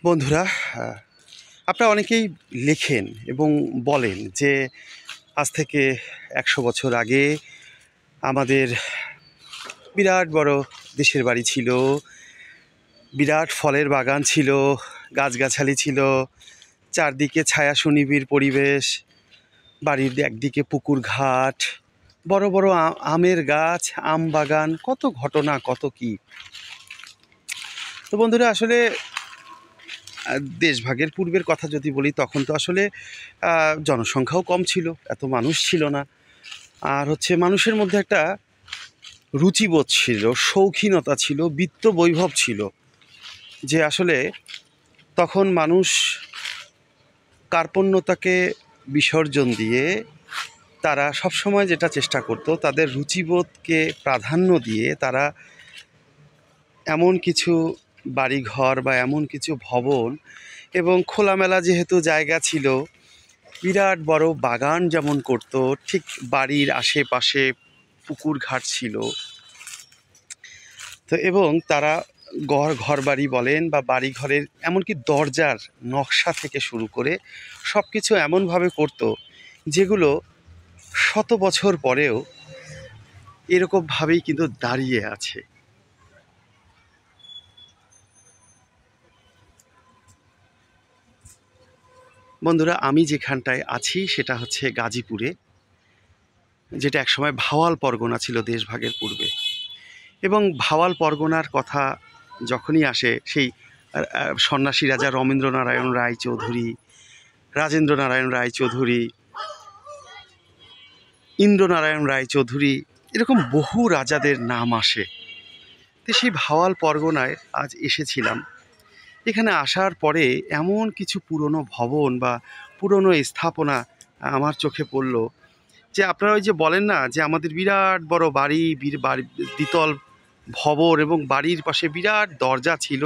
বন্ধুরা, আপনারা অনেকেই লেখেন এবং বলেন যে আজ থেকে ১০০ বছর আগে আমাদের বিরাট বড় দেশের বাড়ি ছিল, বিরাট ফলের বাগান ছিল, গাছগাছালি ছিল, চারদিকে ছায়া সুনিবিড় পরিবেশ, বাড়ির একদিকে পুকুর ঘাট, বড় বড় আমের গাছ, আম বাগান, কত ঘটনা, কত কি। তো বন্ধুরা, আসলে দেশভাগের পূর্বের কথা যদি বলি, তখন তো আসলে জনসংখ্যাও কম ছিল, এত মানুষ ছিল না। আর হচ্ছে মানুষের মধ্যে একটা রুচিবোধ ছিল, শৌখিনতা ছিল, বিত্ত বৈভব ছিল, যে আসলে তখন মানুষ কার্পণ্যতাকে বিসর্জন দিয়ে তারা সবসময় যেটা চেষ্টা করতো, তাদের রুচিবোধকে প্রাধান্য দিয়ে তারা এমন কিছু বাড়িঘর বা এমন কিছু ভবন এবং খোলামেলা যেহেতু জায়গা ছিল, বিরাট বড় বাগান যেমন করতো, ঠিক বাড়ির আশেপাশে পুকুর ঘাট ছিল। তো এবং তারা ঘর বাড়ি বলেন বা বাড়ি ঘরের এমনকি দরজার নকশা থেকে শুরু করে সব কিছু এমনভাবে করতো, যেগুলো শত বছর পরেও এরকমভাবেই কিন্তু দাঁড়িয়ে আছে। বন্ধুরা, আমি যেখানটায় আছি সেটা হচ্ছে গাজীপুরে, যেটা একসময় ভাওয়াল পরগনা ছিল দেশভাগের পূর্বে। এবং ভাওয়াল পরগনার কথা যখনই আসে, সেই সন্ন্যাসী রাজা রবীন্দ্রনারায়ণ রায়চৌধুরী, রাজেন্দ্রনারায়ণ রায়চৌধুরী, ইন্দ্রনারায়ণ রায়চৌধুরী, এরকম বহু রাজাদের নাম আসে। তো সেই ভাওয়াল পরগনায় আজ এসেছিলাম। এখানে আসার পরে এমন কিছু পুরনো ভবন বা পুরনো স্থাপনা আমার চোখে পড়ল, যে আপনারা ওই যে বলেন না যে আমাদের বিরাট বড় বাড়ি, দ্বিতল ভবন এবং বাড়ির পাশে বিরাট দরজা ছিল।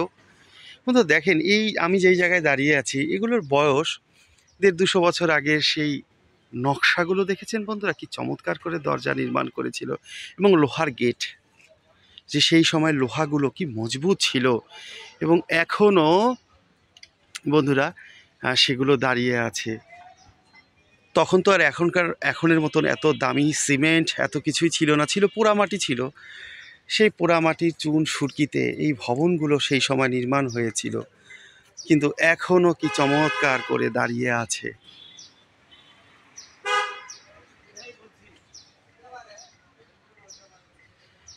কিন্তু দেখেন, এই আমি যেই জায়গায় দাঁড়িয়ে আছি, এগুলোর বয়স ১৫০ বছর আগের সেই নকশাগুলো দেখেছেন বন্ধুরা? কি চমৎকার করে দরজা নির্মাণ করেছিল, এবং লোহার গেট, যে সেই সময় লোহাগুলো কি মজবুত ছিল, এবং এখনও বন্ধুরা সেগুলো দাঁড়িয়ে আছে। তখন তো আর এখনের মতন এত দামি সিমেন্ট এত কিছুই ছিল না, ছিল পোড়ামাটি ছিল। সেই পোড়ামাটির চুন সুরকিতে এই ভবনগুলো সেই সময় নির্মাণ হয়েছিল, কিন্তু এখনও কি চমৎকার করে দাঁড়িয়ে আছে।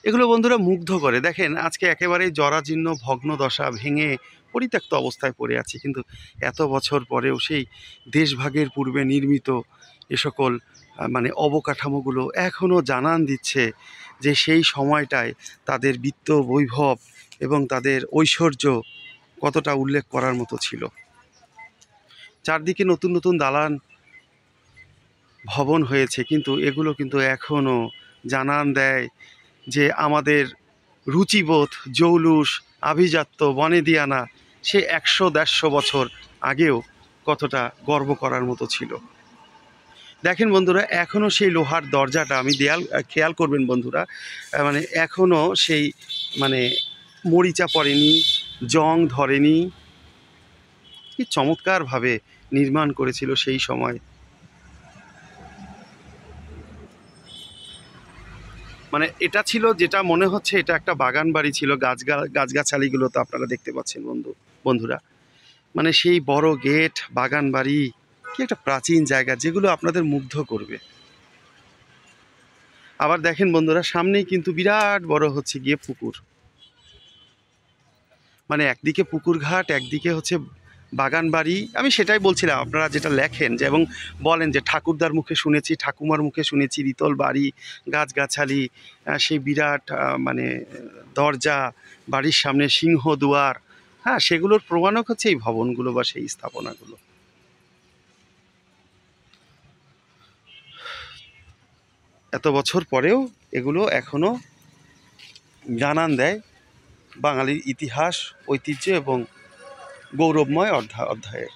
এগুলো বন্ধুরা মুগ্ধ করে। দেখেন, আজকে একেবারেই জরাজীর্ণ ভগ্ন দশা, ভেঙে পরিত্যক্ত অবস্থায় পড়ে আছে, কিন্তু এত বছর পরেও সেই দেশভাগের পূর্বে নির্মিত এ সকল মানে অবকাঠামোগুলো এখনও জানান দিচ্ছে যে সেই সময়টায় তাদের বিত্ত বৈভব এবং তাদের ঐশ্বর্য কতটা উল্লেখ করার মতো ছিল। চারদিকে নতুন নতুন দালান ভবন হয়েছে, কিন্তু এগুলো কিন্তু এখনও জানান দেয় যে আমাদের রুচিবোধ, জৌলুস, আভিজাত্য, বনেদিয়ানা সে ১০০-১৫০ বছর আগেও কতটা গর্ব করার মতো ছিল। দেখেন বন্ধুরা, এখনও সেই লোহার দরজাটা, আমি খেয়াল করবেন বন্ধুরা, মানে এখনও সেই মানে মরিচা পড়েনি, জং ধরেনি। কি চমৎকারভাবে নির্মাণ করেছিল সেই সময়। মানে এটা ছিল, যেটা মনে হচ্ছে এটা একটা বাগান বাড়ি ছিল। গাছগাছালিগুলো তো আপনারা দেখতে পাচ্ছেন বন্ধুরা, মানে সেই বড় গেট, বাগান বাড়ি, কি একটা প্রাচীন জায়গা, যেগুলো আপনাদের মুগ্ধ করবে। আবার দেখেন বন্ধুরা, সামনেই কিন্তু বিরাট বড় হচ্ছে গিয়ে পুকুর, মানে একদিকে পুকুর ঘাট, একদিকে হচ্ছে বাগান বাড়ি। আমি সেটাই বলছিলাম, আপনারা যেটা লেখেন যে এবং বলেন যে ঠাকুরদার মুখে শুনেছি, ঠাকুমার মুখে শুনেছি, দ্বিতল বাড়ি, গাছগাছালি, সেই বিরাট মানে দরজা, বাড়ির সামনে সিংহ দুয়ার, হ্যাঁ, সেগুলোর প্রমাণক হচ্ছে এই ভবনগুলো বা সেই স্থাপনাগুলো। এত বছর পরেও এগুলো এখনও জানান দেয় বাঙালির ইতিহাস, ঐতিহ্য এবং গৌরবময় অধ্যায়ের।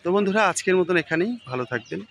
তো বন্ধুরা, আজকের মতন এখানেই। ভালো থাকবেন।